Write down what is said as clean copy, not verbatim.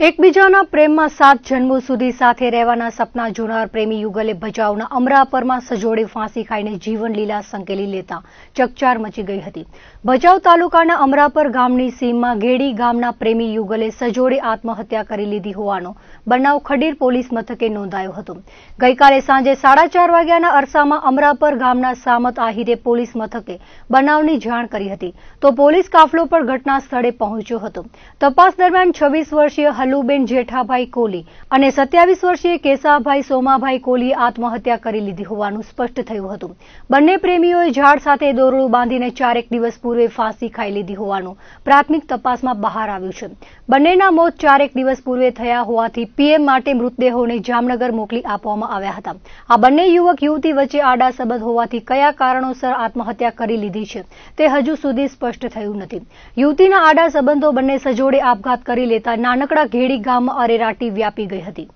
એકબીજાના પ્રેમમાં 7 જન્મો સુધી સાથે રહેવાના સપના જોનાર પ્રેમી યુગલે ભચાઉના અમરાપરમાં સજોડે ફાંસી ખાઈને જીવન લીલા સંકેલી લેતા ચકચાર મચી ગઈ હતી। ભચાઉ તાલુકાના અમરાપર ગામની સીમમાં ગેડી ગામના પ્રેમી યુગલે સજોડે આત્મહત્યા કરી લીધી હોવાનો બનાવ ખડીર પોલીસ મથકે નોંધાયો હતો। ગઈકાલે સાંજે 4:30 વાગ્યાના અરસામાં અમરાપર ગામના સામત આહિરે પોલીસ મથકે બનાવની જાણ કરી હતી તો પોલીસ કાફલો પણ ઘટના સ્થળે પહોંચ્યો હતો। તપાસ દરમિયાન 26 વર્ષીય હલુબેન જેઠાભાઈ કોલી અને 27 વર્ષીય કેસાભાઈ સોમાભાઈ કોલીએ આત્મહત્યા કરી લીધી હોવાનું સ્પષ્ટ થયું હતું। બંને પ્રેમીઓએ ઝાડ સાથે દોરડું બાંધીને 4 દિવસ પૂર્વે ફાંસી ખાઈ લીધી હોવાનું પ્રાથમિક તપાસમાં બહાર આવ્યું છે। બંનેના મોત 4 દિવસ પૂર્વે થયા હોવાથી પીએમ માટે મૃતદેહોને જામનગર મોકલી આપવામાં આવ્યા હતા। આ બંને યુવક યુવતી વચ્ચે આડા સંબંધ હોવાથી કયા કારણોસર આત્મહત્યા કરી લીધી છે તે હજુ સુધી સ્પષ્ટ થયું નથી। યુવતીના આડા સંબંધો બંને સજોડે આપઘાત કરી લેતા નાનકડા ગેડી ગામમાં અરેરાટી વ્યાપી ગઈ હતી।